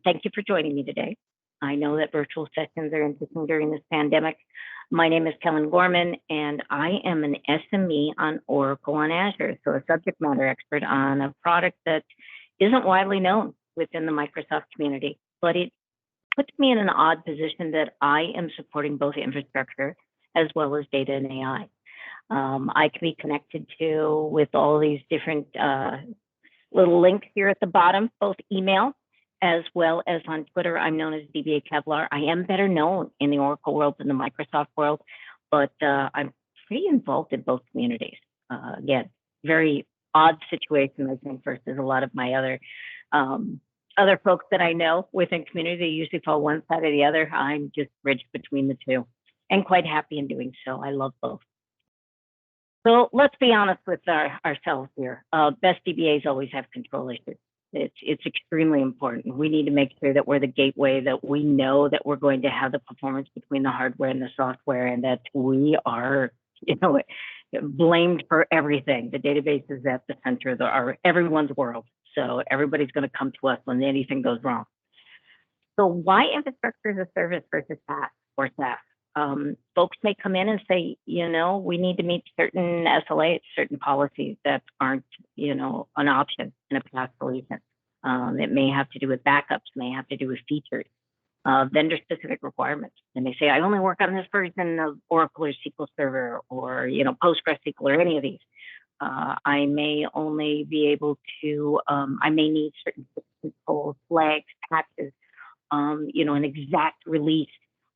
Thank you for joining me today. I know that virtual sessions are interesting during this pandemic. My name is Kellyn Gorman, and I am an SME on Oracle on Azure, so a subject matter expert on a product that isn't widely known within the Microsoft community, but it puts me in an odd position that I am supporting both infrastructure as well as data and AI. I can be connected to with all these different little links here at the bottom, both email as well as on Twitter. I'm known as DBA Kevlar. I am better known in the Oracle world than the Microsoft world, but I'm pretty involved in both communities. Again, very odd situation, I think, versus a lot of my other folks that I know within community. They usually fall one side or the other. I'm just bridged between the two and quite happy in doing so. I love both. So let's be honest with ourselves here. Best DBAs always have control issues. It's extremely important. We need to make sure that we're the gateway, that we know that we're going to have the performance between the hardware and the software, and that we are, blamed for everything. The database is at the center of everyone's world. So everybody's going to come to us when anything goes wrong. So why infrastructure as a service versus SaaS or SaaS? Folks may come in and say, we need to meet certain SLAs, certain policies that aren't, an option in a past solution. It may have to do with backups, may have to do with features, vendor-specific requirements. And they say, I only work on this version of Oracle or SQL Server or, PostgreSQL or any of these. I may only be able to, I may need certain controls, flags, patches, an exact release.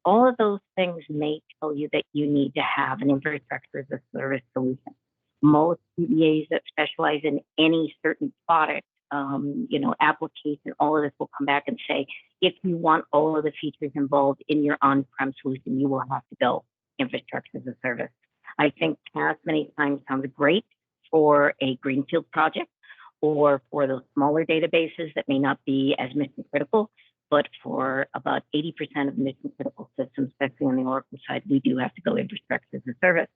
All of those things may tell you that you need to have an infrastructure as a service solution. Most DBAs that specialize in any certain product, application, all of this will come back and say, if you want all of the features involved in your on-prem solution, you will have to go infrastructure as a service. I think PaaS many times sounds great for a greenfield project or for those smaller databases that may not be as mission critical. But for about 80% of mission critical systems, especially on the Oracle side, we do have to go infrastructure as a service.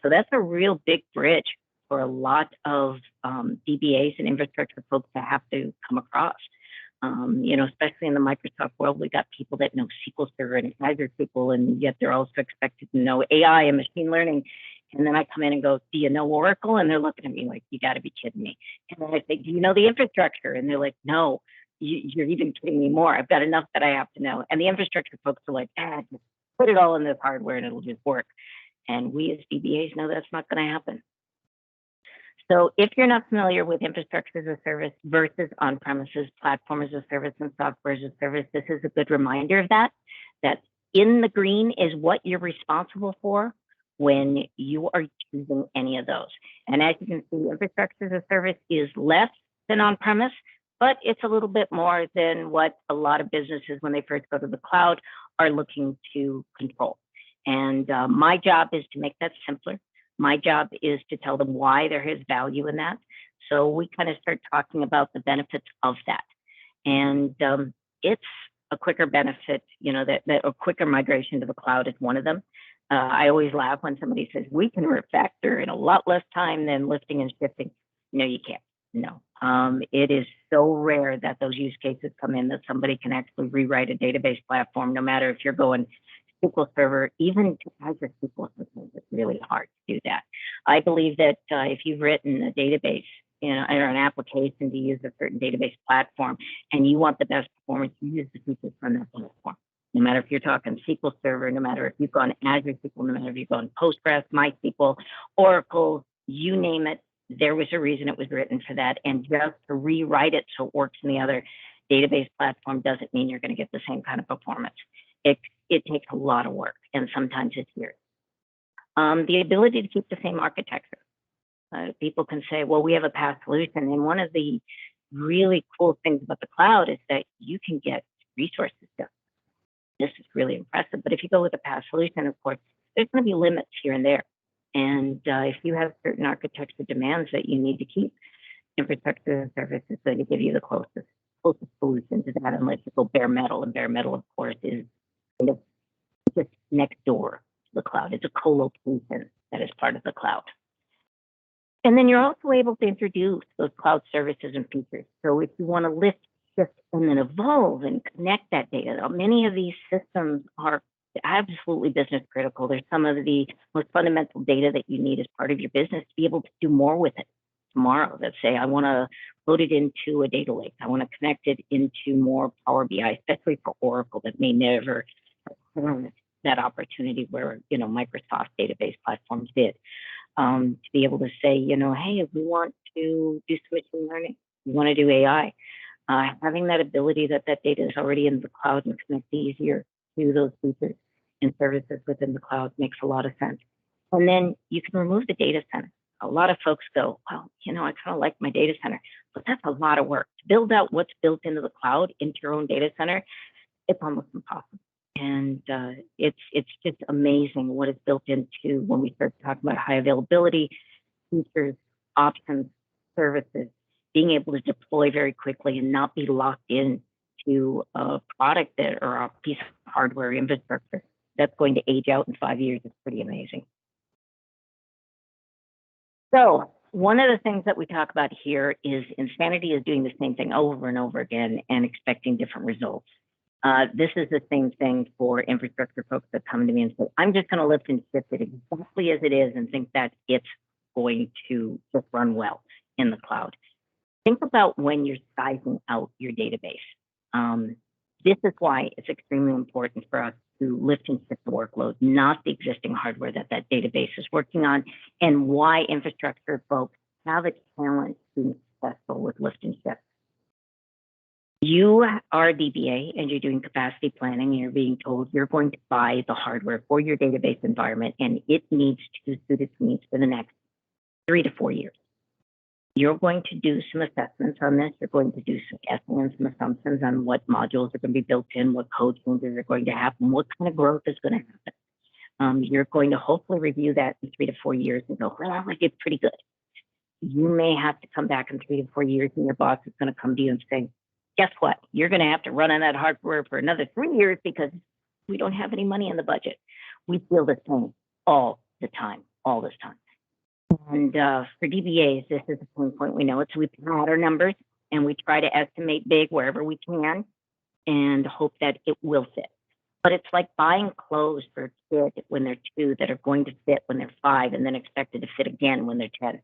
So that's a real big bridge for a lot of DBAs and infrastructure folks to have to come across. Especially in the Microsoft world, we got people that know SQL Server and Azure SQL, and yet they're also expected to know AI and machine learning. And then I come in and go, do you know Oracle? And they're looking at me like, you got to be kidding me. And then I say, do you know the infrastructure? And they're like, no. You're even kidding me more. I've got enough that I have to know. And the infrastructure folks are like, just put it all in this hardware and it'll just work. And we as DBAs know that's not going to happen. So if you're not familiar with infrastructure as a service versus on-premises, platform as a service, and software as a service, this is a good reminder of that in the green is what you're responsible for when you are choosing any of those. And as you can see, infrastructure as a service is less than on-premise, but it's a little bit more than what a lot of businesses, when they first go to the cloud, are looking to control. And my job is to make that simpler. My job is to tell them why there is value in that. So we kind of start talking about the benefits of that. And it's a quicker benefit, that a quicker migration to the cloud is one of them. I always laugh when somebody says, we can refactor in a lot less time than lifting and shifting. No, you can't. No, it is so rare that those use cases come in that somebody can actually rewrite a database platform, no matter if you're going SQL Server, even to Azure SQL Server, it's really hard to do that. I believe that if you've written a database, or an application to use a certain database platform, and you want the best performance, you use the features from that platform. No matter if you're talking SQL Server, no matter if you've gone Azure SQL, no matter if you've gone Postgres, MySQL, Oracle, you name it, there was a reason it was written for that. And just to rewrite it so it works in the other database platform doesn't mean you're going to get the same kind of performance. It takes a lot of work, and sometimes it's years. The ability to keep the same architecture. People can say, well, we have a PaaS solution. And one of the really cool things about the cloud is that you can get resources done. This is really impressive. But if you go with a PaaS solution, of course, there's going to be limits here and there. And if you have certain architecture demands that you need to keep, infrastructure as a service is going to give you the closest solution to that, unless you go bare metal. And bare metal, of course, is kind of just next door to the cloud. It's a co-location that is part of the cloud. And then you're also able to introduce those cloud services and features. So if you want to lift shift and then evolve and connect that data. Many of these systems are absolutely business critical. There's some of the most fundamental data that you need as part of your business to be able to do more with it tomorrow. Let's say I want to load it into a data lake. I want to connect it into more Power BI, especially for Oracle that may never have that opportunity where, Microsoft database platforms did. To be able to say, hey, if we want to do some machine learning, we want to do AI, having that ability that data is already in the cloud and connect easier to those features and services within the cloud makes a lot of sense. And then you can remove the data center. A lot of folks go, well, I kind of like my data center, but that's a lot of work. To build out what's built into the cloud into your own data center, it's almost impossible. And it's just amazing what is built into when we start talking about high availability, features, options, services, being able to deploy very quickly and not be locked in to a product or a piece of hardware infrastructure that's going to age out in 5 years is pretty amazing. So one of the things that we talk about here is insanity is doing the same thing over and over again and expecting different results. This is the same thing for infrastructure folks that come to me and say, I'm just going to lift and shift it exactly as it is and think that it's going to just run well in the cloud. Think about when you're sizing out your database. This is why it's extremely important for us to lift and shift the workload, not the existing hardware that database is working on, and why infrastructure folks have a challenge being successful with lift and shift. You are a DBA and you're doing capacity planning and you're being told you're going to buy the hardware for your database environment and it needs to suit its needs for the next 3 to 4 years. You're going to do some assessments on this. You're going to do some guessing and some assumptions on what modules are going to be built in, what code changes are going to happen, what kind of growth is going to happen. You're going to hopefully review that in 3 to 4 years and go, well, I did pretty good. You may have to come back in 3 to 4 years and your boss is going to come to you and say, guess what? You're going to have to run on that hardware for another 3 years because we don't have any money in the budget. We feel the same all the time, all this time. And for DBAs, this is the pain point we know it. So we pad our numbers and we try to estimate big wherever we can and hope that it will fit. But it's like buying clothes for a kid when they're 2 that are going to fit when they're 5 and then expected to fit again when they're 10.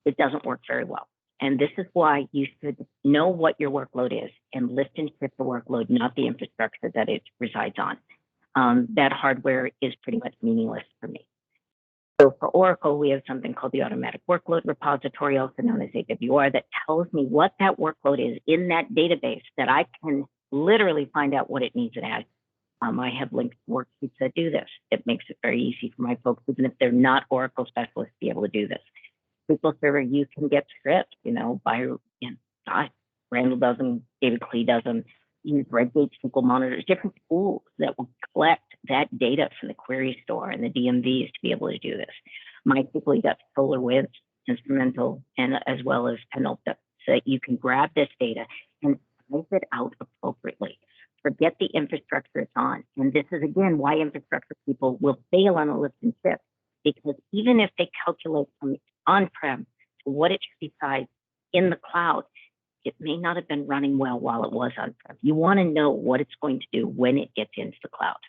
It doesn't work very well. And this is why you should know what your workload is and lift and shift the workload, not the infrastructure that it resides on. That hardware is pretty much meaningless for me. So for Oracle, we have something called the Automatic Workload Repository, also known as AWR, that tells me what that workload is in that database that I can literally find out what it needs to add. I have linked worksheets that do this. It makes it very easy for my folks, even if they're not Oracle specialists, to be able to do this. SQL Server, you can get scripts, Randall does them, David Klee does them, use Redgate SQL monitors, different tools that will collect that data from the query store and the DMVs to be able to do this. MySQL, you got SolarWinds, Instrumental, and as well as Penulta, so that you can grab this data and size it out appropriately. Forget the infrastructure it's on. And this is, again, why infrastructure people will fail on a lift and shift, because even if they calculate from on-prem to what it should be sized in the cloud, it may not have been running well while it was on-prem. You want to know what it's going to do when it gets into the cloud.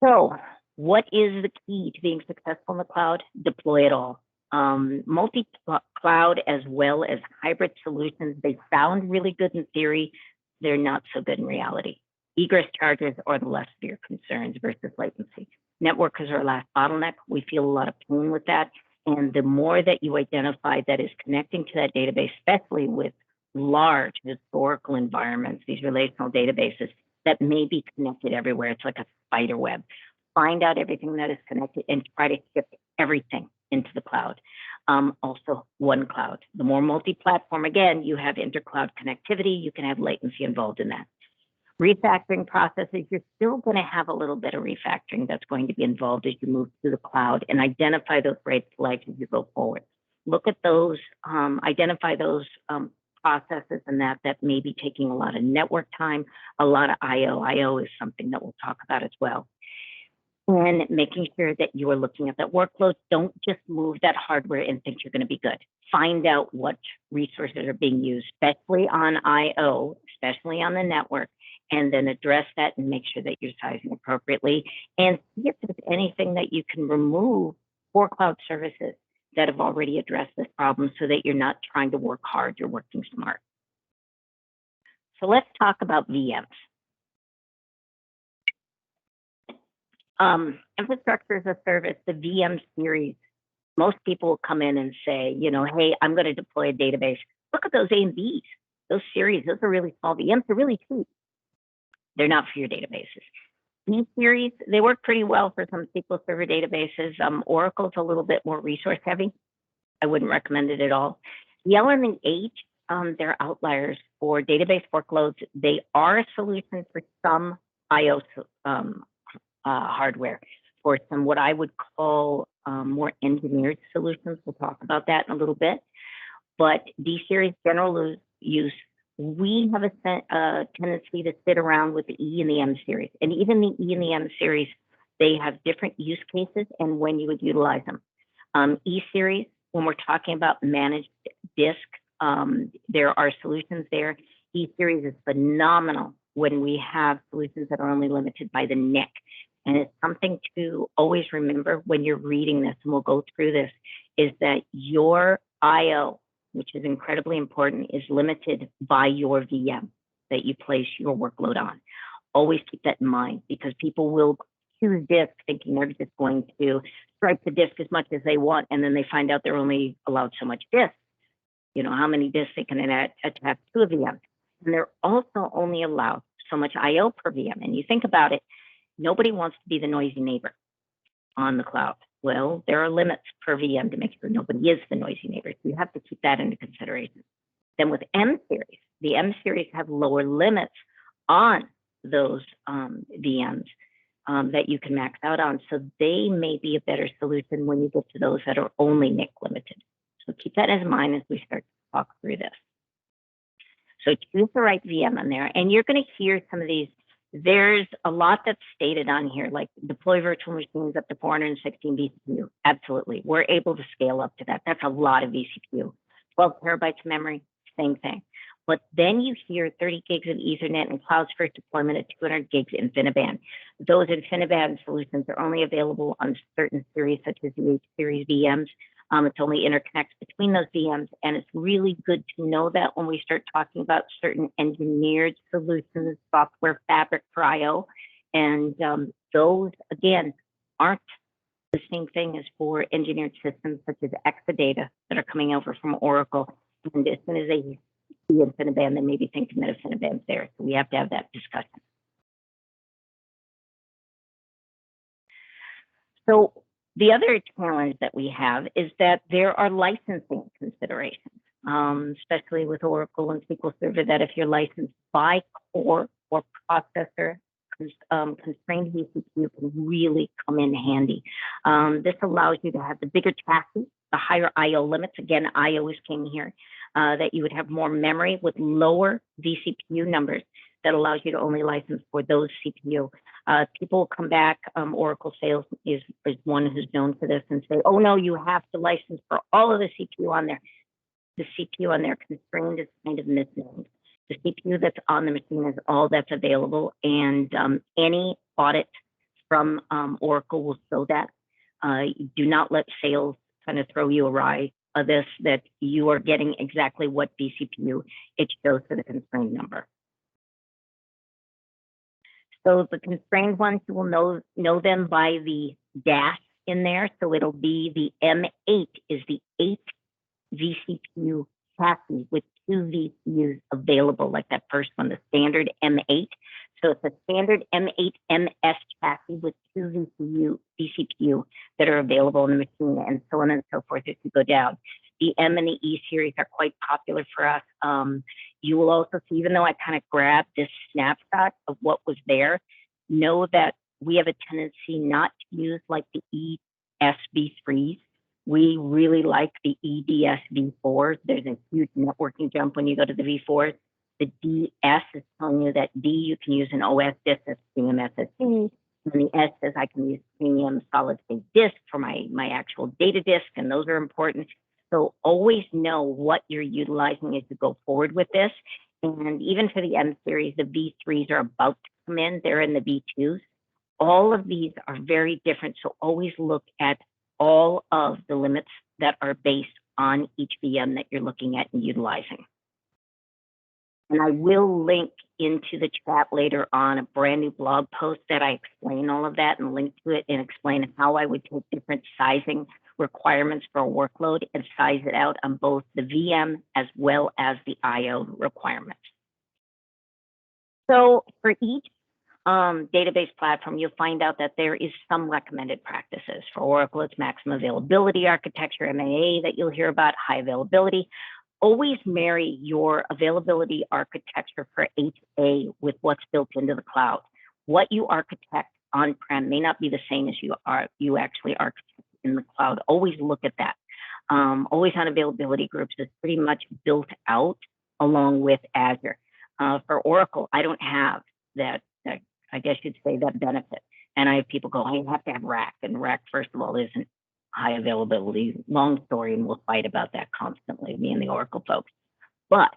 So what is the key to being successful in the cloud? Deploy it all. Multi-cloud as well as hybrid solutions, they sound really good in theory. They're not so good in reality. Egress charges are the less of your concerns versus latency. Network is our last bottleneck. We feel a lot of pain with that. And the more that you identify that is connecting to that database, especially with large historical environments, these relational databases that may be connected everywhere, it's like a spider web. Find out everything that is connected and try to shift everything into the cloud. Also, one cloud. The more multi-platform, again, you have inter-cloud connectivity, you can have latency involved in that. Refactoring processes, you're still going to have a little bit of refactoring that's going to be involved as you move to the cloud, and identify those red flags as you go forward. Look at those, identify those processes and that may be taking a lot of network time, a lot of I/O. I/O is something that we'll talk about as well. and making sure that you are looking at that workload. Don't just move that hardware and think you're going to be good. Find out what resources are being used, especially on I/O, especially on the network, and then address that and make sure that you're sizing appropriately, and see if there's anything that you can remove for cloud services that have already addressed this problem so that you're not trying to work hard, you're working smart. So let's talk about VMs. Infrastructure as a service, the VM series, most people will come in and say, you know, hey, I'm going to deploy a database. Look at those A and Bs, those series, those are really small VMs, they're really cheap. They're not for your databases. B series, they work pretty well for some SQL Server databases. Oracle's a little bit more resource heavy. I wouldn't recommend it at all. The L and the H, they're outliers for database workloads. They are a solution for some I/O hardware, for some what I would call more engineered solutions. We'll talk about that in a little bit. But D series general use, we have a tendency to sit around with the E and the M series. And even the E and the M series, they have different use cases and when you would utilize them. E series, when we're talking about managed disk, there are solutions there. E series is phenomenal when we have solutions that are only limited by the NIC. And it's something to always remember when you're reading this, and we'll go through this, is that your I/O, which is incredibly important, is limited by your VM that you place your workload on. Always keep that in mind, because people will choose disk thinking they're just going to stripe the disk as much as they want, and then they find out they're only allowed so much disk. You know, how many disks they can attach to a VM. And they're also only allowed so much I/O per VM. And you think about it, nobody wants to be the noisy neighbor on the cloud. Well, there are limits per VM to make sure nobody is the noisy neighbor. So you have to keep that into consideration. Then with M series, the M series have lower limits on those VMs that you can max out on. So they may be a better solution when you get to those that are only NIC limited. So keep that in mind as we start to talk through this. So choose the right VM on there. And you're going to hear some of these. There's a lot that's stated on here, like deploy virtual machines up to 416 vCPU. Absolutely. We're able to scale up to that. That's a lot of vCPU. 12 terabytes of memory, same thing. But then you hear 30 gigs of Ethernet and cloud's first deployment at 200 gigs InfiniBand. Those InfiniBand solutions are only available on certain series, such as the H series VMs. It's only interconnects between those VMs, and it's really good to know that when we start talking about certain engineered solutions, software fabric for I/O, and those, again, aren't the same thing as for engineered systems such as Exadata that are coming over from Oracle. And as soon as they see InfiniBand, they may be thinking that InfiniBand's there, so we have to have that discussion. So the other challenge that we have is that there are licensing considerations, especially with Oracle and SQL Server, that if you're licensed by core or processor, constrained vCPU can really come in handy. This allows you to have the bigger chassis, the higher I/O limits. Again, I/O is king here, that you would have more memory with lower vCPU numbers that allows you to only license for those CPU. People come back, Oracle sales is one who's known for this, and say, oh no, you have to license for all of the CPU on there. The CPU on there constrained is kind of misnamed. The CPU that's on the machine is all that's available, and any audit from Oracle will show that. Do not let sales kind of throw you awry of this, that you are getting exactly what vCPU it shows for the constrained number. So the constrained ones, you will know them by the dash in there. So it'll be the M8 is the 8 vCPU chassis with 2 VCUs available, like that first one, the standard M8. So it's a standard M8 MS chassis with 2 vCPU that are available in the machine, and so on and so forth as you go down. The M and the E series are quite popular for us. You will also see, even though I kind of grabbed this snapshot of what was there, know that we have a tendency not to use like the ESV3s. We really like the EDS V4s. There's a huge networking jump when you go to the V4s. The DS is telling you that D you can use an OS disk, that's CMSSD, And the S says I can use premium solid state disk for my actual data disk, and those are important. So always know what you're utilizing as you go forward with this. And even for the M series, the V3s are about to come in. They're in the V2s. All of these are very different. So always look at all of the limits that are based on each VM that you're looking at and utilizing. And I will link into the chat later on a brand new blog post that I explain all of that and link to it and explain how I would take different sizing requirements for a workload and size it out on both the VM as well as the IO requirements. So for each database platform, you'll find out that there is some recommended practices. For Oracle, it's maximum availability architecture, MAA, that you'll hear about, high availability. Always marry your availability architecture for HA with what's built into the cloud. What you architect on-prem may not be the same as you actually architect in the cloud. Always look at that. Always on availability groups is pretty much built out along with Azure. For Oracle, I don't have that, I guess you'd say, that benefit. And I have people go, I have to have rack, and rack, first of all, isn't high availability. Long story, and we'll fight about that constantly, me and the Oracle folks. But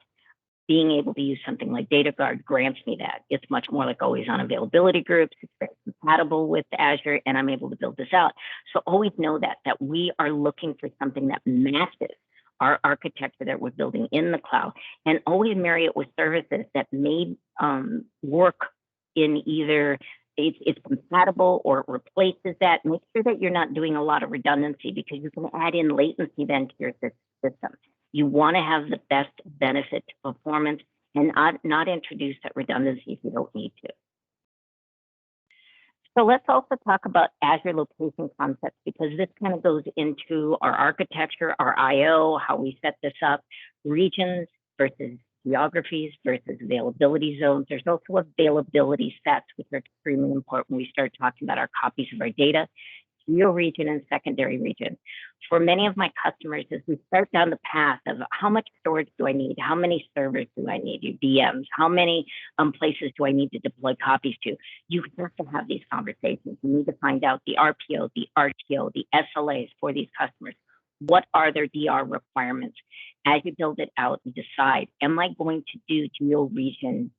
being able to use something like DataGuard grants me that. It's much more like always on availability groups. It's very compatible with Azure, and I'm able to build this out. So always know that we are looking for something that matches our architecture that we're building in the cloud, and always marry it with services that may work in either it's compatible or it replaces that. Make sure that you're not doing a lot of redundancy, because you can add in latency then to your system. You want to have the best benefit to performance and not introduce that redundancy if you don't need to. So let's also talk about Azure location concepts, because this kind of goes into our architecture, our IO, how we set this up, regions versus geographies versus availability zones. There's also availability sets, which are extremely important when we start talking about our copies of our data, geo region and secondary region. For many of my customers, as we start down the path of how much storage do I need, how many servers do I need, your VMs, how many places do I need to deploy copies to, you have to have these conversations. You need to find out the RPO, the RTO, the SLAs for these customers. What are their DR requirements? As you build it out and decide, am I going to do geo region,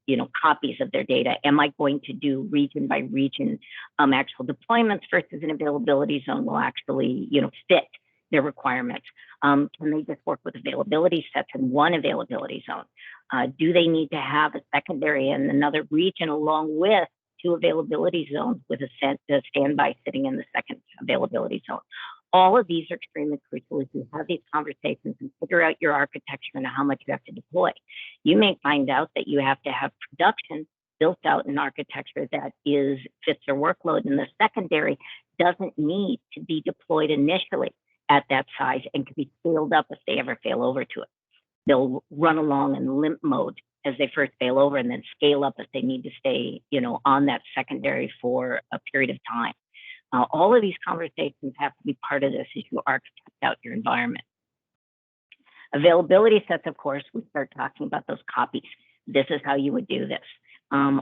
copies of their data? Am I going to do region by region actual deployments versus an availability zone will actually, fit their requirements? Can they just work with availability sets in one availability zone? Do they need to have a secondary and another region along with two availability zones with a standby sitting in the second availability zone? All of these are extremely crucial as you have these conversations and figure out your architecture and how much you have to deploy. You may find out that you have to have production built out in architecture that fits their workload, and the secondary doesn't need to be deployed initially at that size and can be scaled up if they ever fail over to it. They'll run along in limp mode as they first fail over, and then scale up if they need to stay, on that secondary for a period of time. All of these conversations have to be part of this as you architect out your environment. Availability sets, of course, we start talking about those copies. This is how you would do this.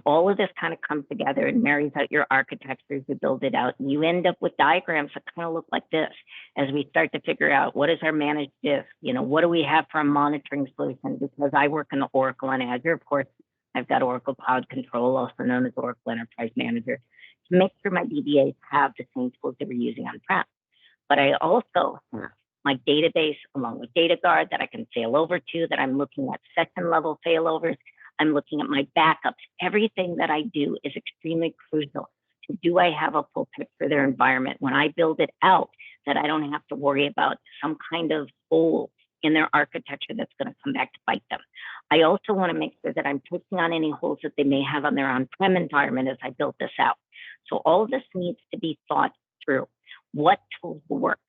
All of this kind of comes together and marries out your architecture as you build it out. And you end up with diagrams that kind of look like this as we start to figure out what is our managed disk, what do we have for a monitoring solution? Because I work in the Oracle and Azure, of course, I've got Oracle Cloud Control, also known as Oracle Enterprise Manager, to make sure my DBAs have the same tools that we're using on-prem. But I also have my database along with DataGuard that I can fail over to, that I'm looking at second level failovers. I'm looking at my backups. Everything that I do is extremely crucial. So do I have a full picture of their environment when I build it out, that I don't have to worry about some kind of hole in their architecture that's going to come back to bite them? I also want to make sure that I'm taking on any holes that they may have on their on-prem environment as I build this out. So all of this needs to be thought through. What tools will work?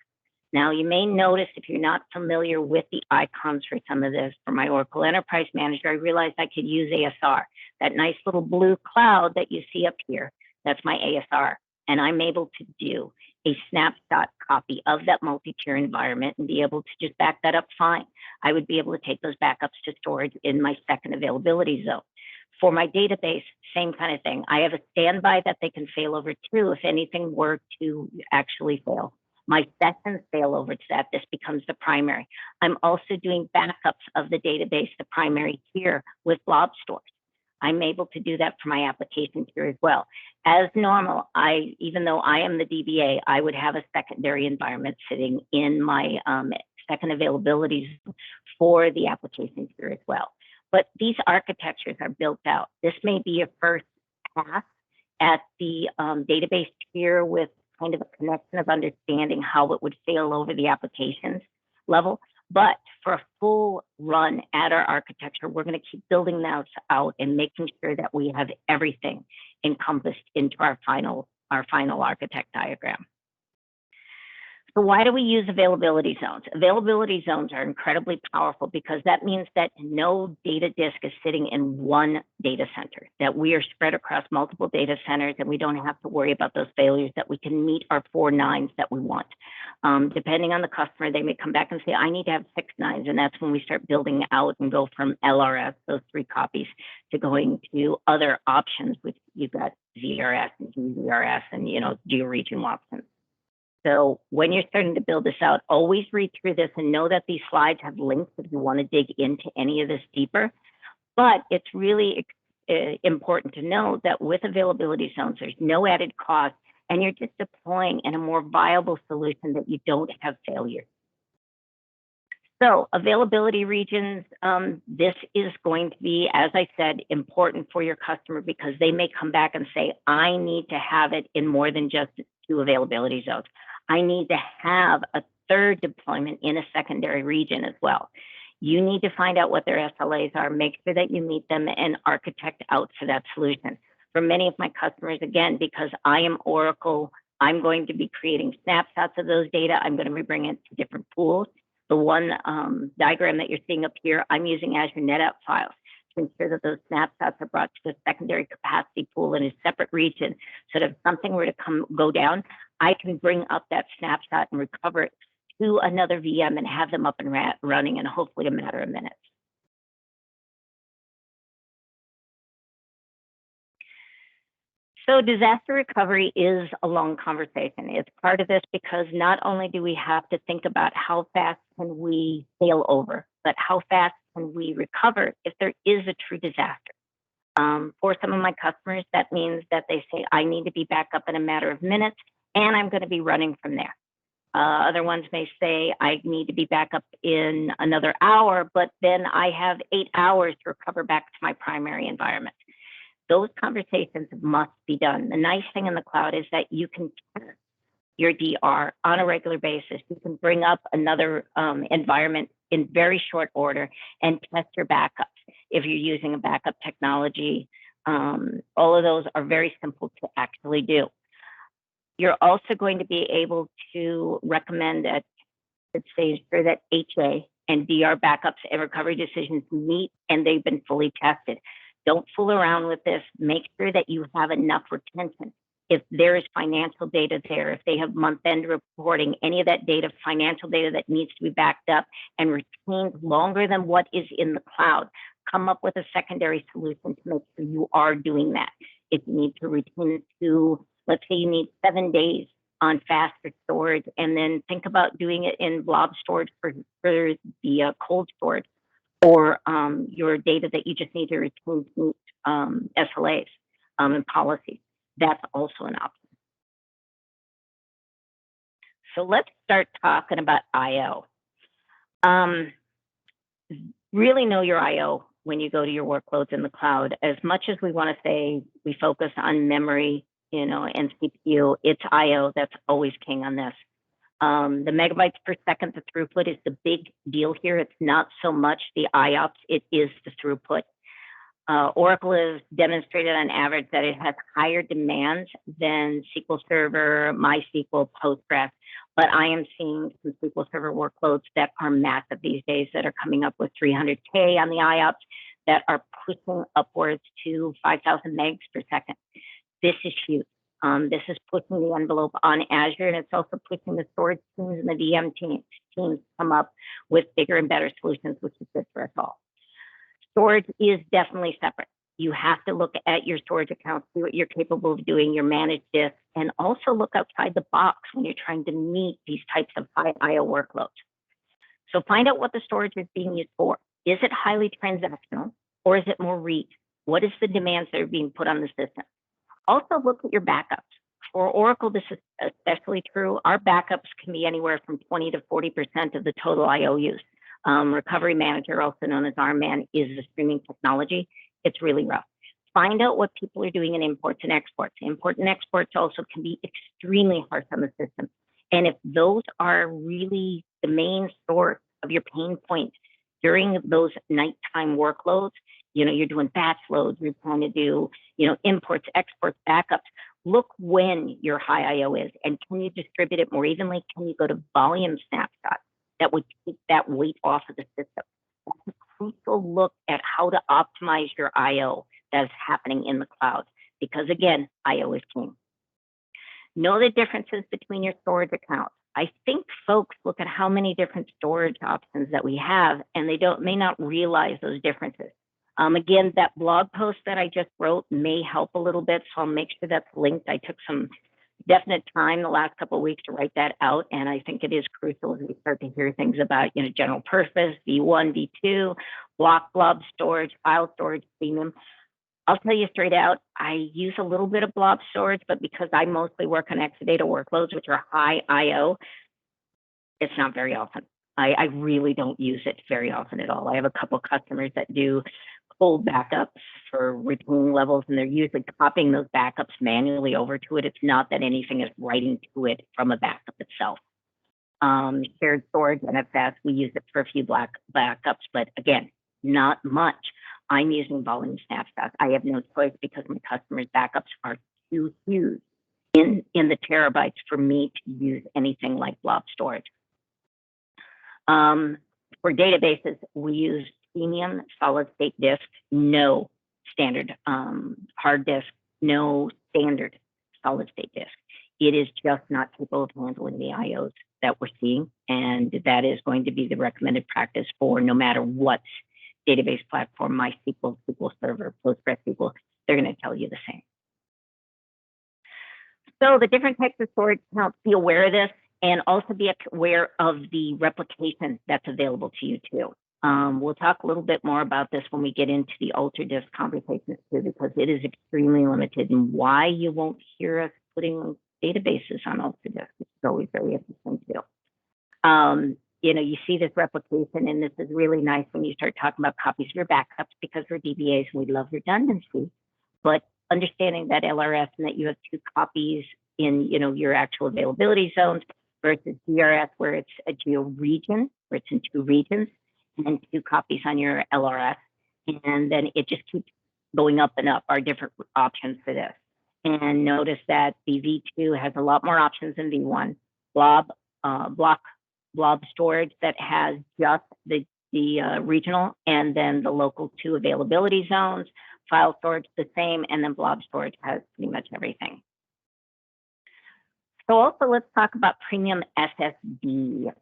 Now, you may notice, if you're not familiar with the icons for some of this, for my Oracle Enterprise Manager, I realized I could use ASR, that nice little blue cloud that you see up here. That's my ASR. And I'm able to do a snapshot copy of that multi-tier environment and be able to just back that up fine. I would be able to take those backups to storage in my second availability zone. For my database, same kind of thing. I have a standby that they can fail over to if anything were to actually fail. My sessions fail over to that. This becomes the primary. I'm also doing backups of the database, the primary tier, with blob stores. I'm able to do that for my application tier as well. As normal, even though I am the DBA, I would have a secondary environment sitting in my second availabilities for the application tier as well. But these architectures are built out. This may be a first pass at the database tier with kind of a connection of understanding how it would fail over the applications level. But for a full run at our architecture, we're going to keep building those out and making sure that we have everything encompassed into our final architect diagram. So why do we use availability zones? Availability zones are incredibly powerful because that means that no data disk is sitting in one data center, that we are spread across multiple data centers and we don't have to worry about those failures, that we can meet our 4 nines that we want. Depending on the customer, they may come back and say, I need to have 6 nines. And that's when we start building out and go from LRS, those 3 copies, to going to other options, which you've got ZRS and GZRS and, geo-region options. So when you're starting to build this out, always read through this and know that these slides have links if you want to dig into any of this deeper. But it's really important to know that with availability zones, there's no added cost, and you're just deploying in a more viable solution that you don't have failure. So availability regions, this is going to be, as I said, important for your customer because they may come back and say, I need to have it in more than just 2 availability zones. I need to have a 3rd deployment in a secondary region as well. You need to find out what their SLAs are, make sure that you meet them, and architect out for that solution. For many of my customers, again, because I am Oracle, I'm going to be creating snapshots of those data. I'm going to be bringing it to different pools. The one diagram that you're seeing up here, I'm using Azure NetApp files to ensure that those snapshots are brought to the secondary capacity pool in a separate region, so that if something were to go down, I can bring up that snapshot and recover it to another VM and have them up and running in hopefully a matter of minutes. So disaster recovery is a long conversation. It's part of this because not only do we have to think about how fast can we fail over, but how fast can we recover if there is a true disaster. For some of my customers, that means that they say, I need to be back up in a matter of minutes, and I'm going to be running from there. Other ones may say, I need to be back up in another hour, but then I have 8 hours to recover back to my primary environment. Those conversations must be done. The nice thing in the cloud is that you can test your DR on a regular basis. You can bring up another environment in very short order and test your backups. If you're using a backup technology, all of those are very simple to actually do. You're also going to be able to recommend at this stage for that HA and DR backups and recovery decisions meet and they've been fully tested. Don't fool around with this. Make sure that you have enough retention. If there is financial data there, if they have month-end reporting, any of that data, financial data that needs to be backed up and retained longer than what is in the cloud, come up with a secondary solution to make sure you are doing that. If you need to retain it to, let's say you need 7 days on faster storage, and then think about doing it in blob storage for the cold storage, or your data that you just need to retain SLAs and policies. That's also an option. So let's start talking about I/O. Really know your I/O when you go to your workloads in the cloud. As much as we want to say we focus on memory, and CPU, it's I/O that's always king on this. The megabytes per second, the throughput is the big deal here. It's not so much the IOPS, it is the throughput. Oracle has demonstrated on average that it has higher demands than SQL Server, MySQL, Postgres, but I am seeing some SQL Server workloads that are massive these days that are coming up with 300K on the IOPS that are pushing upwards to 5,000 megs per second. This is huge. This is pushing the envelope on Azure, and it's also pushing the storage teams and the VM teams to come up with bigger and better solutions, which is good for us all. Storage is definitely separate. You have to look at your storage accounts, see what you're capable of doing, your managed disk, and also look outside the box when you're trying to meet these types of high IO workloads. So find out what the storage is being used for. Is it highly transactional or is it more read? What is the demands that are being put on the system? Also look at your backups. For Oracle, this is especially true. Our backups can be anywhere from 20 to 40% of the total IO use. Recovery Manager, also known as RMAN, is the streaming technology. It's really rough. Find out what people are doing in imports and exports. Import and exports also can be extremely harsh on the system. And if those are really the main source of your pain points during those nighttime workloads, you're doing batch loads, you're trying to do, imports, exports, backups. Look when your high IO is, and can you distribute it more evenly? Can you go to volume snapshots that would take that weight off of the system? That's a crucial look at how to optimize your IO that's happening in the cloud, because again, IO is king. Know the differences between your storage accounts. I think folks look at how many different storage options that we have, and they may not realize those differences. Again, that blog post that I just wrote may help a little bit, so I'll make sure that's linked. I took some definite time the last couple of weeks to write that out, and I think it is crucial as we start to hear things about, general purpose, V1, V2, blob storage, file storage, premium. I'll tell you straight out, I use a little bit of blob storage, but because I mostly work on Exadata workloads, which are high IO, it's not very often. I really don't use it very often at all. I have a couple of customers that do full backups for retaining levels, and they're usually copying those backups manually over to it. It's not that anything is writing to it from a backup itself. Shared storage, NFS, we use it for a few backups, but again, not much. I'm using volume snapshots. I have no choice because my customers' backups are too huge in the terabytes for me to use anything like blob storage. For databases, we use premium solid state disk, no standard hard disk, no standard solid state disk. It is just not capable of handling the IOs that we're seeing, and that is going to be the recommended practice for no matter what database platform, MySQL, SQL Server, PostgreSQL, they're going to tell you the same. So the different types of storage accounts, be aware of this, and also be aware of the replication that's available to you too. We'll talk a little bit more about this when we get into the UltraDisk conversations too, because it is extremely limited, and why you won't hear us putting databases on UltraDisk, which is always very interesting too. You see this replication, and this is really nice when you start talking about copies of your backups, because we're DBAs and we love redundancy, but understanding that LRS and that you have two copies in, your actual availability zones versus DRS, where it's a geo region, where it's in two regions, and two copies on your LRS. And then it just keeps going up and up, our different options for this. And notice that the V2 has a lot more options than V1. Blob storage that has just the regional and then the local two availability zones. File storage the same, and then blob storage has pretty much everything. So also let's talk about premium SSD.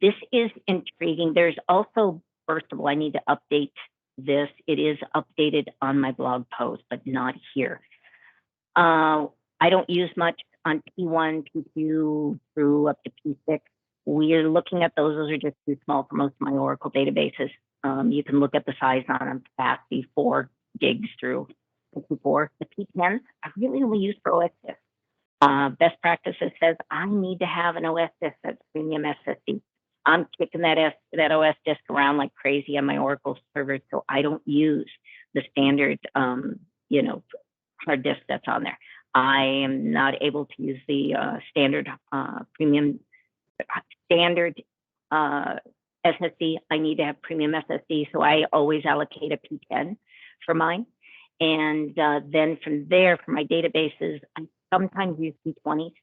This is intriguing. There's also, first of all, I need to update this. It is updated on my blog post, but not here. I don't use much on P1, P2 through up to P6. We're looking at those. Those are just too small for most of my Oracle databases. You can look at the size on them, capacity 4 gigs through 54. The P10s, I really only use for OS disk. Best practices says I need to have an OS disk that's premium SSD. I'm kicking that OS disk around like crazy on my Oracle server, so I don't use the standard, hard disk that's on there. I am not able to use the standard SSD. I need to have premium SSD, so I always allocate a P10 for mine. And then from there, for my databases, I sometimes use P20s,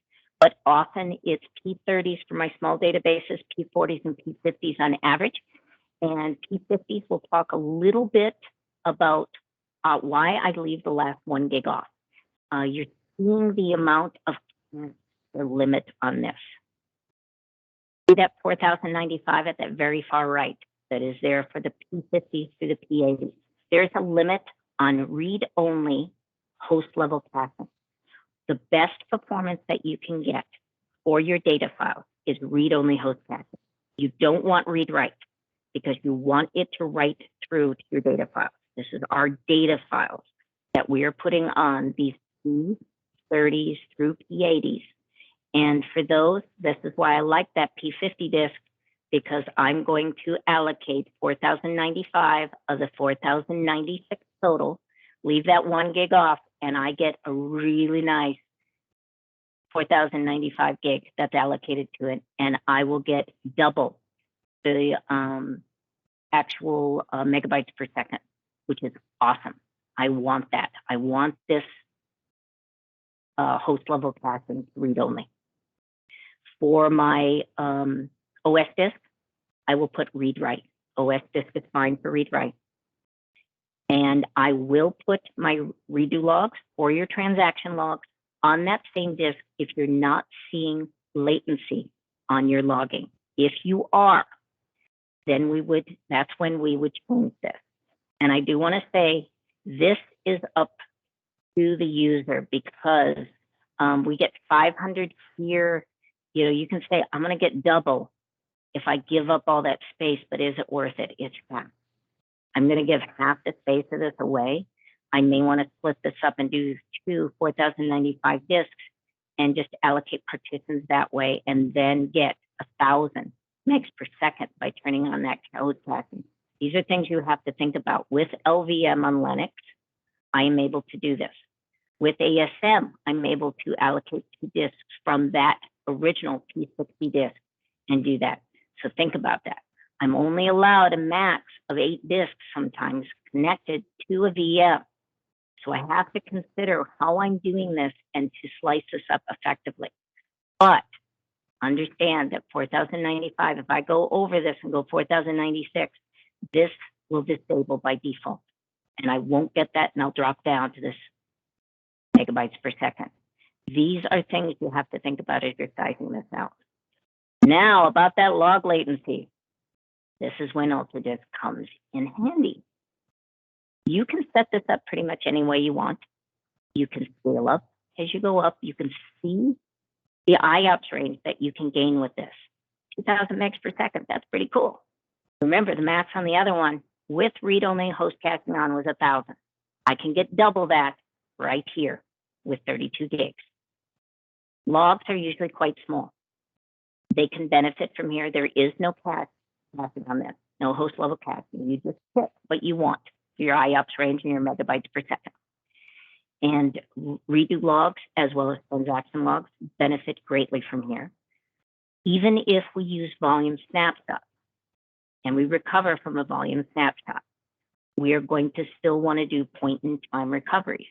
but often it's P30s for my small databases, P40s and P50s on average. And P50s, we'll talk a little bit about why I leave the last 1 gig off. You're seeing the amount of the limit on this. See that 4,095 at that very far right that is there for the P50s to the P80s. There's a limit on read-only host-level caching. The best performance that you can get for your data files is read-only host caching. You don't want read-write because you want it to write through to your data files. This is our data files that we are putting on these P30s through P80s. And for those, this is why I like that P50 disk, because I'm going to allocate 4,095 of the 4,096 total, leave that 1 gig off, and I get a really nice 4,095 gig that's allocated to it, and I will get double the actual megabytes per second, which is awesome. I want that. I want this host level caching read only. For my OS disk, I will put read write. OS disk is fine for read write. And I will put my redo logs or your transaction logs on that same disk if you're not seeing latency on your logging. If you are, then that's when we would change this. And I do want to say this is up to the user, because we get 500 here. You know, you can say, I'm going to get double if I give up all that space, but is it worth it? It's half. I'm going to give half the space of this away. I may want to split this up and do 2 4,095 disks and just allocate partitions that way, and then get 1,000 megs per second by turning on that code caching. These are things you have to think about. With LVM on Linux, I am able to do this. With ASM, I'm able to allocate 2 disks from that original P60 disk and do that. So think about that. I'm only allowed a max of 8 disks sometimes connected to a VM. So I have to consider how I'm doing this and to slice this up effectively. But understand that 4,095, if I go over this and go 4,096, this will disable by default. And I won't get that, and I'll drop down to this megabytes per second. These are things you have to think about as you're sizing this out. Now, about that log latency. This is when UltraDisk comes in handy. You can set this up pretty much any way you want. You can scale up as you go up. You can see the IOPS range that you can gain with this. 2,000 megs per second, that's pretty cool. Remember, the max on the other one with read-only host caching on was 1,000. I can get double that right here with 32 gigs. Logs are usually quite small. They can benefit from here. There is no caching on this, no host level caching. You just pick what you want for your IOPS range and your megabytes per second. And redo logs as well as transaction logs benefit greatly from here. Even if we use volume snapshot and we recover from a volume snapshot, we are going to still want to do point-in-time recoveries.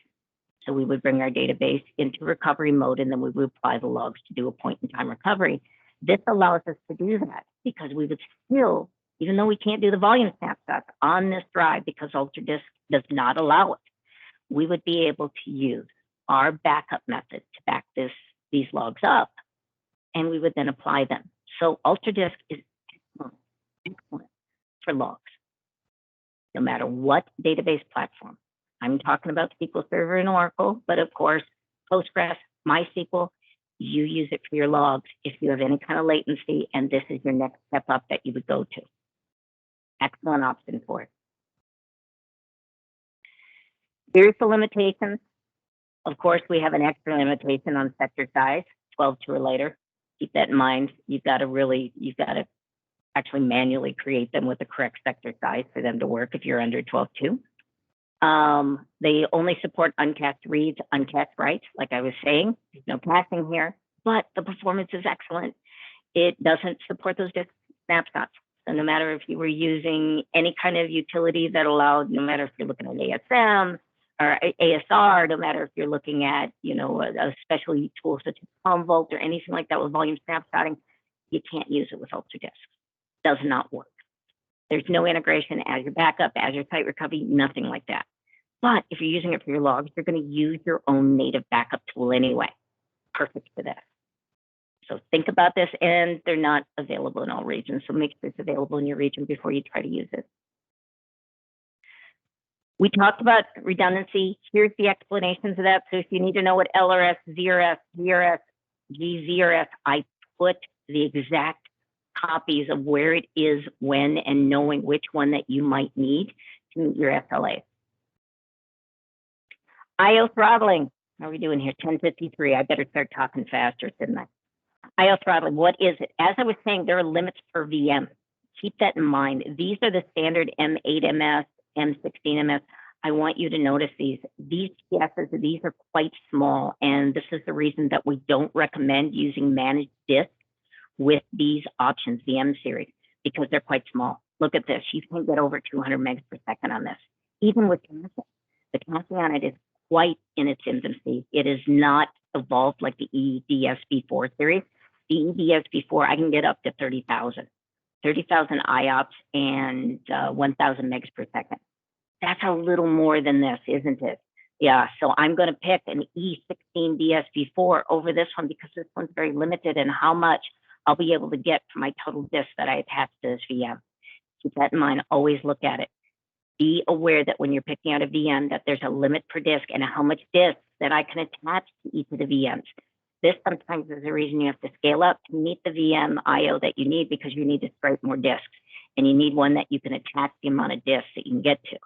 So we would bring our database into recovery mode, and then we would apply the logs to do a point-in-time recovery. This allows us to do that because we would still, even though we can't do the volume snapshots on this drive because UltraDisk does not allow it, we would be able to use our backup method to back these logs up, and we would then apply them. So UltraDisk is excellent for logs, no matter what database platform. I'm talking about SQL Server and Oracle, but of course, Postgres, MySQL, you use it for your logs if you have any kind of latency, and this is your next step up that you would go to. Excellent option for it. Here's the limitations. Of course, we have an extra limitation on sector size, 12 to or later. Keep that in mind. You've got to actually manually create them with the correct sector size for them to work if you're under 12.2. They only support uncached reads, uncached writes, like I was saying. There's no caching here, but the performance is excellent. It doesn't support those disk snapshots. So no matter if you were using any kind of utility that allowed, no matter if you're looking at ASM or ASR, no matter if you're looking at, a special tool such as Commvault or anything like that with volume snapshotting, you can't use it with UltraDisk. Does not work. There's no integration, Azure Backup, Azure Site Recovery, nothing like that. But if you're using it for your logs, you're going to use your own native backup tool anyway. Perfect for that. So think about this, and they're not available in all regions. So make sure it's available in your region before you try to use it. We talked about redundancy. Here's the explanations of that. So if you need to know what LRS, ZRS, ZRS, GZRS, I put the exact copies of where it is, when, and knowing which one that you might need to meet your SLA. IO throttling. How are we doing here? 10:53. I better start talking faster, shouldn't I? IO throttling, what is it? As I was saying, there are limits per VM. Keep that in mind. These are the standard M8MS, M16MS. I want you to notice these. These TSs, these are quite small, and this is the reason that we don't recommend using managed disk with these options, the M series, because they're quite small. Look at this. You can get over 200 megs per second on this. Even with caching, the caching on it is quite in its infancy. It is not evolved like the EDSB4 series. The EDSB4, I can get up to 30,000 IOPS and 1,000 megs per second. That's a little more than this, isn't it? Yeah, so I'm going to pick an E16 DSB4 over this one because this one's very limited in how much I'll be able to get for my total disk that I attach to this VM. Keep that in mind. Always look at it. Be aware that when you're picking out a VM that there's a limit per disk and how much disk that I can attach to each of the VMs. This sometimes is the reason you have to scale up to meet the VM IO that you need because you need to scrape more disks and you need one that you can attach the amount of disks that you can get to.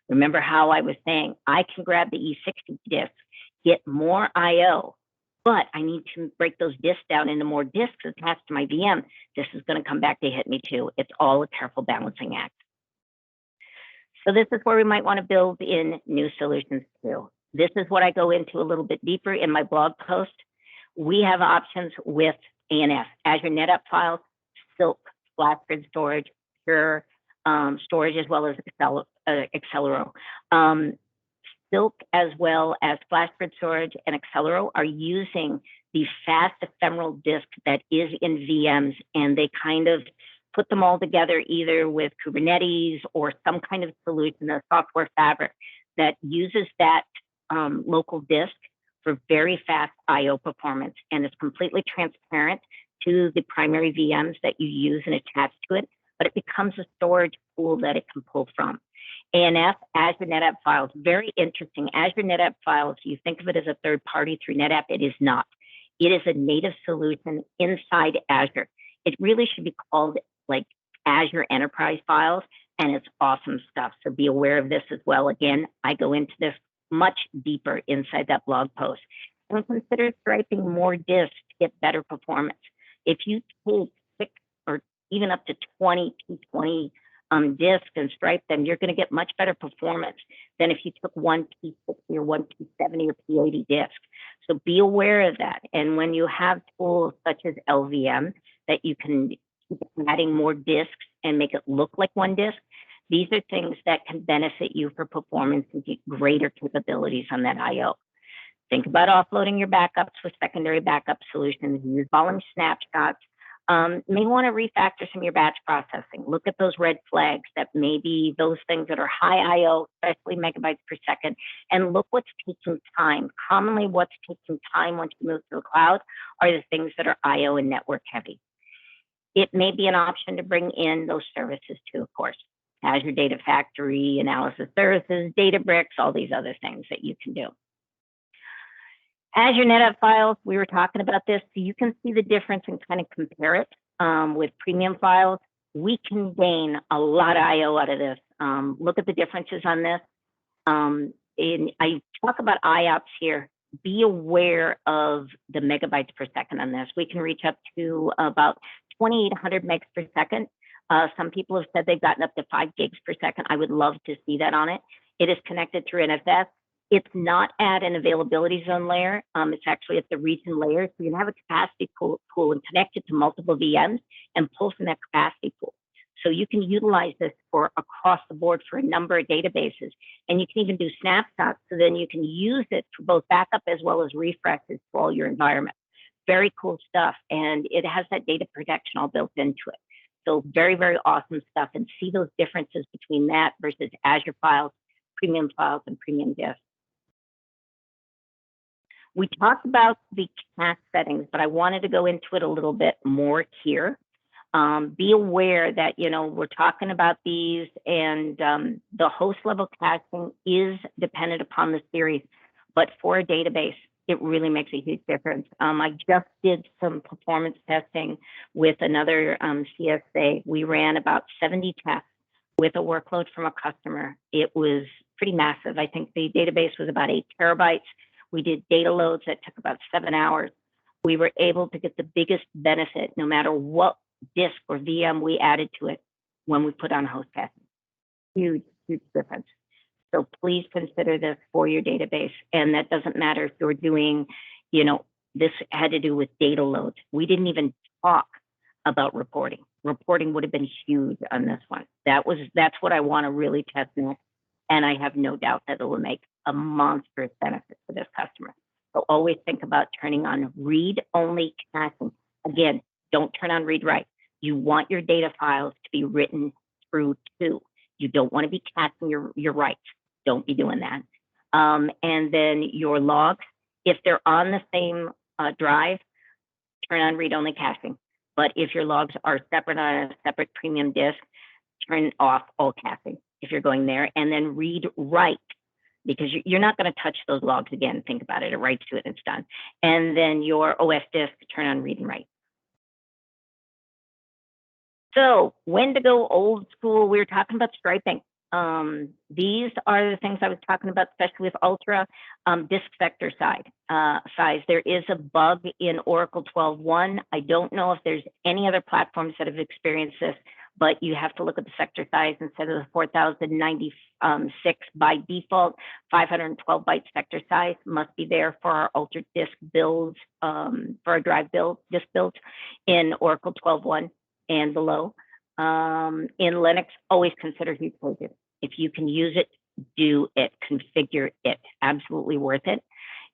Remember how I was saying, I can grab the E60 disk, get more IO, but I need to break those disks down into more disks attached to my VM. This is going to come back to hit me too. It's all a careful balancing act. So this is where we might want to build in new solutions too. This is what I go into a little bit deeper in my blog post. We have options with ANS, Azure NetApp files, Silk, flash-grid storage, Pure storage, as well as Accelero. Silk, as well as flash-grid storage and Accelero, are using the fast ephemeral disk that is in VMs, and they kind of put them all together either with Kubernetes or some kind of solution, a software fabric that uses that local disk for very fast IO performance, and it's completely transparent to the primary VMs that you use and attach to it, but it becomes a storage pool that it can pull from. ANF, Azure NetApp files, very interesting. Azure NetApp files, you think of it as a third party through NetApp, it is not. It is a native solution inside Azure. It really should be called like Azure Enterprise Files, and it's awesome stuff. So be aware of this as well. Again, I go into this much deeper inside that blog post. And consider striping more disks to get better performance. If you take 6 or even up to 20 P20 disks and stripe them, you're going to get much better performance than if you took one P60 or one P70 or P80 disk. So be aware of that. And when you have tools such as LVM that you can keep adding more disks and make it look like one disk, these are things that can benefit you for performance and get greater capabilities on that IO. Think about offloading your backups with secondary backup solutions. Use volume snapshots. May want to refactor some of your batch processing. Look at those red flags that maybe those things that are high IO, especially megabytes per second, and look what's taking time. Commonly, what's taking time once you move to the cloud are the things that are IO and network heavy. It may be an option to bring in those services too, of course. Azure Data Factory, Analysis Services, Databricks, all these other things that you can do. Azure NetApp files, we were talking about this, so you can see the difference and kind of compare it with premium files. We can gain a lot of IO out of this. Look at the differences on this. I talk about IOPS here. Be aware of the megabytes per second on this. We can reach up to about 2,800 megs per second. Some people have said they've gotten up to 5 gigs per second. I would love to see that on it. It is connected through NFS. It's not at an availability zone layer. It's actually at the region layer. So you can have a capacity pool and connect it to multiple VMs and pull from that capacity pool. So you can utilize this for across the board for a number of databases. And you can even do snapshots. So then you can use it for both backup as well as refreshes to all your environment. Very cool stuff. And it has that data protection all built into it. So very, very awesome stuff. And see those differences between that versus Azure files, and premium disks. We talked about the cache settings, but I wanted to go into it a little bit more here. Be aware that, we're talking about these, and the host level caching is dependent upon the series, but for a database, it really makes a huge difference. I just did some performance testing with another CSA. We ran about 70 tests with a workload from a customer. It was pretty massive. I think the database was about 8 terabytes. We did data loads that took about 7 hours. We were able to get the biggest benefit no matter what disk or VM we added to it when we put on host caching. Huge, huge difference. So please consider this for your database. And that doesn't matter if you're doing, this had to do with data loads. We didn't even talk about reporting. Reporting would have been huge on this one. That's what I want to really test next. And I have no doubt that it will make a monstrous benefit for this customer. So always think about turning on read-only caching. Again, don't turn on read-write. You want your data files to be written through to. You don't want to be caching your writes. Don't be doing that. And then your logs, if they're on the same drive, turn on read-only caching. But if your logs are separate on a separate premium disk, turn off all caching if you're going there. And then read-write, because you're not going to touch those logs again. Think about it. It writes to it and it's done. And then your OS disk, turn on read and write. So when to go old school? We were talking about striping. These are the things I was talking about, especially with Ultra disk sector size. There is a bug in Oracle 12.1. I don't know if there's any other platforms that have experienced this, but you have to look at the sector size instead of the 4096 by default. 512 byte sector size must be there for our Ultra disk builds, for our drive disk builds in Oracle 12.1 and below. In Linux, always consider huge pages. If you can use it, do it, configure it, absolutely worth it.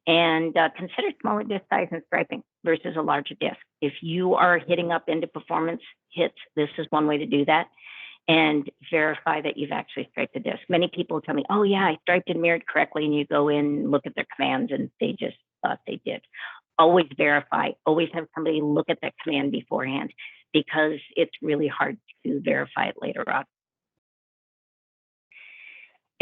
And consider smaller disk size and striping versus a larger disk. If you are hitting up into performance hits, this is one way to do that. And verify that you've actually striped the disk. Many people tell me, oh yeah, I striped and mirrored correctly, and you go in, look at their commands, and they just thought they did. Always verify, always have somebody look at that command beforehand, because it's really hard to verify it later on.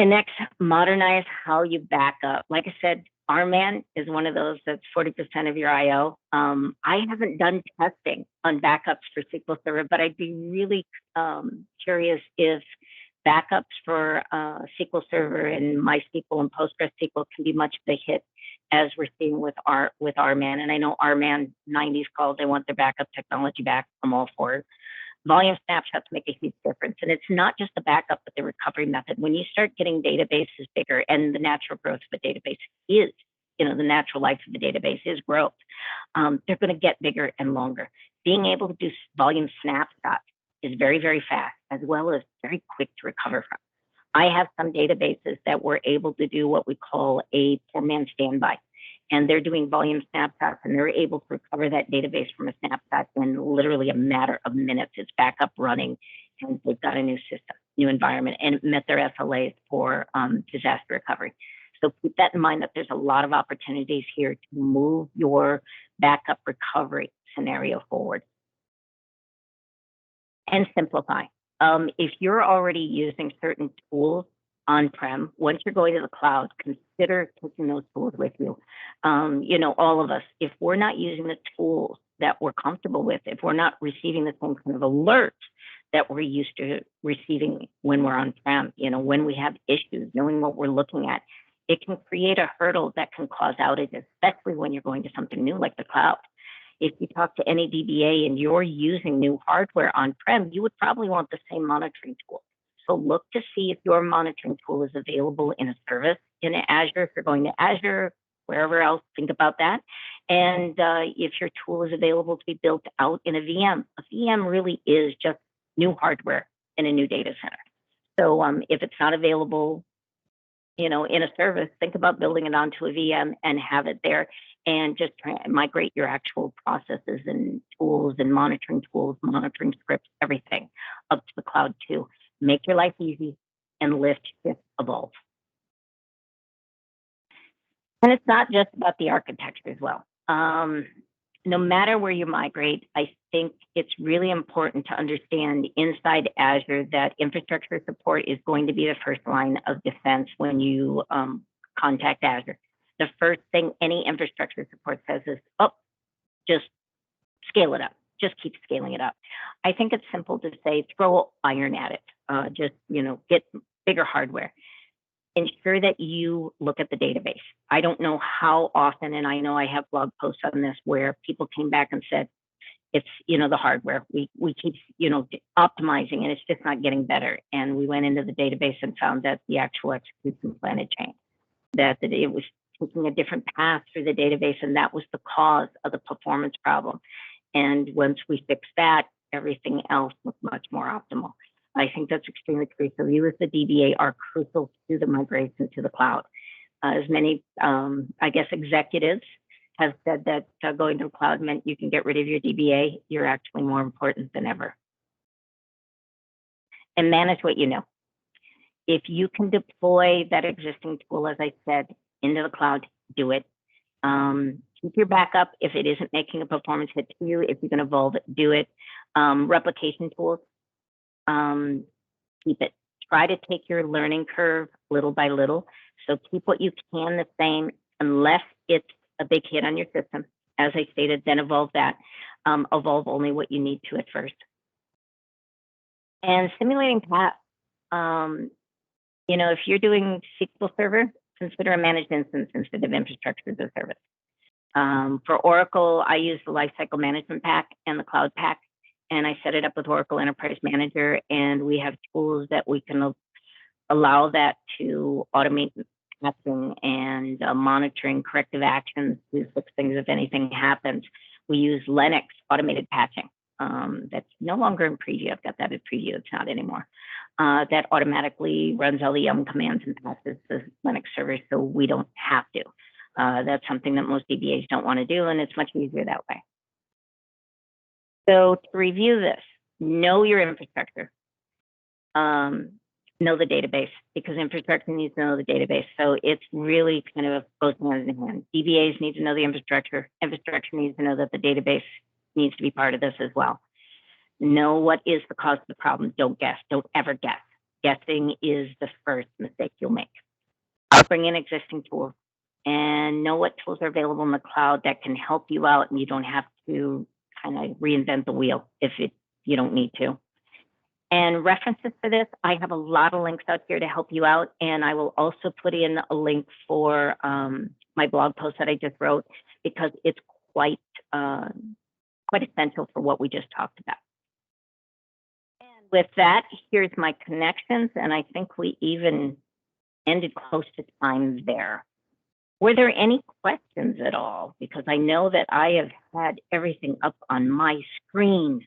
And next, modernize how you back up. Like I said, RMAN is one of those that's 40% of your I/O. I haven't done testing on backups for SQL Server, but I'd be really curious if backups for SQL Server and MySQL and PostgreSQL can be much of a hit as we're seeing with RMAN. And I know RMAN 90s called, they want their backup technology back. I'm all for it. Volume snapshots make a huge difference. And it's not just the backup, but the recovery method. When you start getting databases bigger, and the natural growth of a database is, the natural life of the database is growth, they're going to get bigger and longer. Being able to do volume snapshots is very, very fast, as well as very quick to recover from. I have some databases that were able to do what we call a poor man standby. And they're doing volume snapshots, and they're able to recover that database from a snapshot in literally a matter of minutes. It's back up running, and they've got a new system, new environment, and it met their SLAs for disaster recovery. So keep that in mind, that there's a lot of opportunities here to move your backup recovery scenario forward. And simplify. If you're already using certain tools on-prem, once you're going to the cloud, consider taking those tools with you. All of us, if we're not using the tools that we're comfortable with, if we're not receiving the same kind of alerts that we're used to receiving when we're on-prem, when we have issues, knowing what we're looking at, it can create a hurdle that can cause outages, especially when you're going to something new like the cloud. If you talk to any DBA and you're using new hardware on-prem, you would probably want the same monitoring tool. So look to see if your monitoring tool is available in a service in Azure. If you're going to Azure, wherever else, think about that. And if your tool is available to be built out in a VM really is just new hardware in a new data center. So if it's not available, in a service, think about building it onto a VM and have it there, and just try and migrate your actual processes and tools and monitoring monitoring scripts, everything up to the cloud too. Make your life easy and lift, shift, evolve. And it's not just about the architecture as well. no matter where you migrate, I think it's really important to understand inside Azure that infrastructure support is going to be the first line of defense when you contact Azure. The first thing any infrastructure support says is, oh, just scale it up. Just keep scaling it up. I think it's simple to say, throw iron at it. Just, get bigger hardware. Ensure that you look at the database. I don't know how often, and I know I have blog posts on this where people came back and said, it's, the hardware. We keep, optimizing and it's just not getting better. And we went into the database and found that the actual execution plan had changed, that it was taking a different path through the database, and that was the cause of the performance problem. And once we fixed that, everything else was much more optimal. I think that's extremely crucial. You as the DBA are crucial to the migration to the cloud. As many, executives have said that going to the cloud meant you can get rid of your DBA. You're actually more important than ever. And manage what you know. If you can deploy that existing tool, as I said, into the cloud, do it. Keep your backup if it isn't making a performance hit to you. If you can evolve it, do it. Replication tools, keep it. Try to take your learning curve little by little. So keep what you can the same unless it's a big hit on your system. As I stated, then evolve that. Evolve only what you need to at first. And simulating path. If you're doing SQL Server, consider a managed instance instead of infrastructure as a service. For Oracle, I use the Lifecycle Management Pack and the Cloud Pack, and I set it up with Oracle Enterprise Manager, and we have tools that we can allow that to automate patching and monitoring corrective actions to fix things if anything happens. We use Linux automated patching. That's no longer in preview. I've got that in preview. It's not anymore. That automatically runs all the yum commands and patches the Linux servers, so we don't have to. That's something that most DBAs don't want to do, and it's much easier that way. So to review this, know your infrastructure. Know the database, because infrastructure needs to know the database. So it's really kind of goes hand in hand. DBAs need to know the infrastructure. Infrastructure needs to know that the database needs to be part of this as well. Know what is the cause of the problem. Don't guess. Don't ever guess. Guessing is the first mistake you'll make. Bring in existing tools and know what tools are available in the cloud that can help you out, and you don't have to kind of reinvent the wheel if you don't need to. And references for this, I have a lot of links out here to help you out, and I will also put in a link for my blog post that I just wrote, because it's quite essential for what we just talked about. And with that, here's my connections, and I think we even ended close to time there. Were there any questions at all? Because I know that I have had everything up on my screen.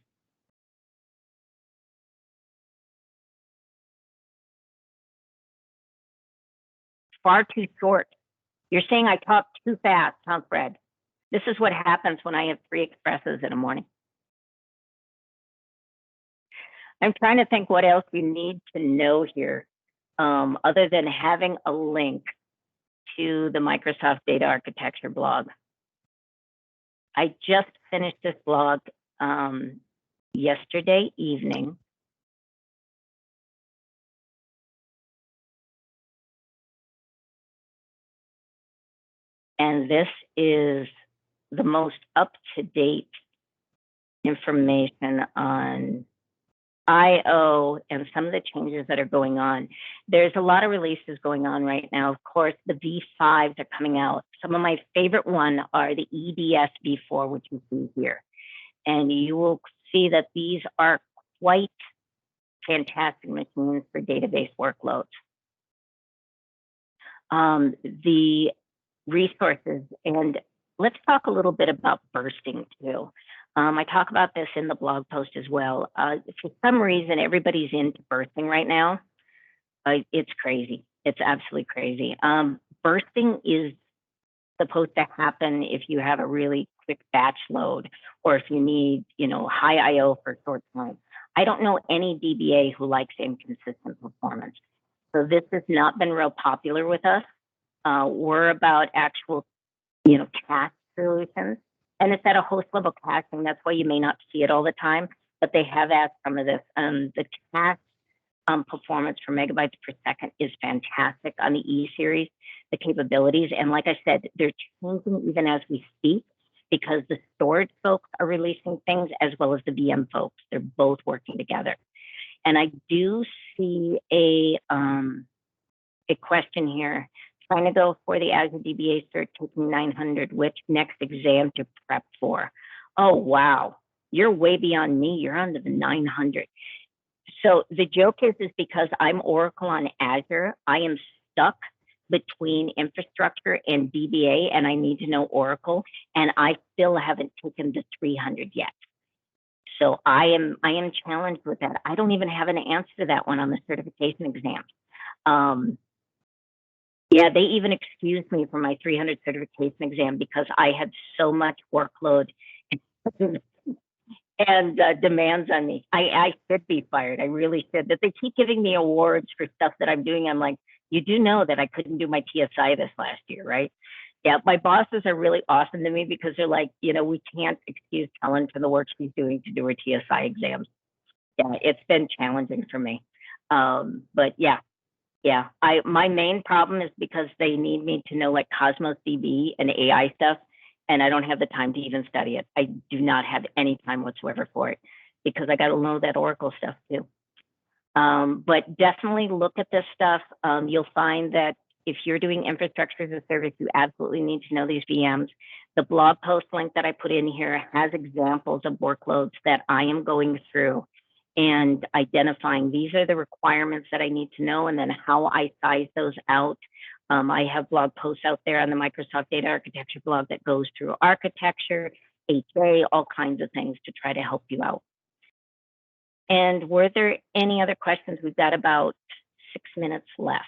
Far too short. You're saying I talk too fast, huh, Fred? This is what happens when I have 3 expresses in a morning. I'm trying to think what else you need to know here, other than having a link to the Microsoft Data Architecture blog. I just finished this blog yesterday evening. And this is the most up-to-date information on I/O and some of the changes that are going on. There's a lot of releases going on right now. Of course, the V5s are coming out. Some of my favorite ones are the EDS V4, which you see here. And you will see that these are quite fantastic machines for database workloads. The resources, and let's talk a little bit about bursting too. I talk about this in the blog post as well. For some reason, everybody's into bursting right now. It's crazy. It's absolutely crazy. Bursting is supposed to happen if you have a really quick batch load, or if you need, high I/O for short time. I don't know any DBA who likes inconsistent performance. So this has not been real popular with us. We're about actual, task solutions and it's at a host level caching. That's why you may not see it all the time, but they have asked some of this. The cache performance for megabytes per second is fantastic on the E series, the capabilities. And like I said, they're changing even as we speak because the storage folks are releasing things as well as the VM folks. They're both working together. And I do see a question here. Trying to go for the Azure DBA cert, taking 900, which next exam to prep for? Oh, wow. You're way beyond me. You're on to the 900. So the joke is because I'm Oracle on Azure, I am stuck between infrastructure and DBA, and I need to know Oracle, and I still haven't taken the 300 yet. So I am challenged with that. I don't even have an answer to that one on the certification exam. Yeah, they even excused me from my 300 certification exam because I had so much workload and demands on me. I should be fired. I really should. That they keep giving me awards for stuff that I'm doing. I'm like, you do know that I couldn't do my TSI this last year, right? Yeah, my bosses are really awesome to me because they're like, we can't excuse Kellyn for the work she's doing to do her TSI exams. Yeah, it's been challenging for me. But yeah, my main problem is because they need me to know like Cosmos DB and AI stuff, and I don't have the time to even study it. I do not have any time whatsoever for it because I got to know that Oracle stuff too. But definitely look at this stuff. You'll find that if you're doing infrastructure as a service, you absolutely need to know these VMs. The blog post link that I put in here has examples of workloads that I am going through and identifying these are the requirements that I need to know, and then how I size those out. I have blog posts out there on the Microsoft Data Architecture blog that goes through architecture, HA, all kinds of things to try to help you out. And were there any other questions? We've got about 6 minutes left.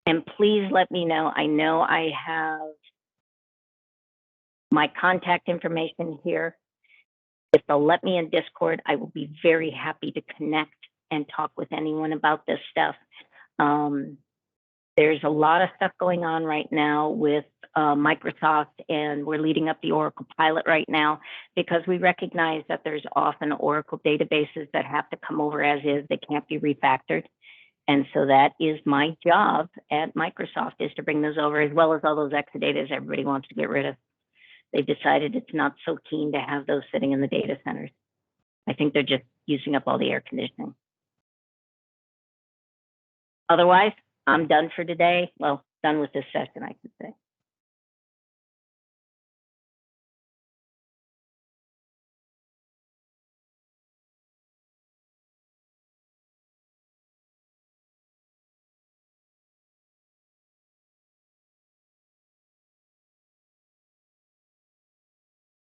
And please let me know. I know I have my contact information here. If they'll let me in Discord, I will be very happy to connect and talk with anyone about this stuff. There's a lot of stuff going on right now with Microsoft, and we're leading up the Oracle pilot right now because we recognize that there's often Oracle databases that have to come over as is. They can't be refactored. And so that is my job at Microsoft, is to bring those over, as well as all those Exadatas everybody wants to get rid of. They've decided it's not so keen to have those sitting in the data centers. I think they're just using up all the air conditioning. Otherwise, I'm done for today. Well, done with this session, I should say.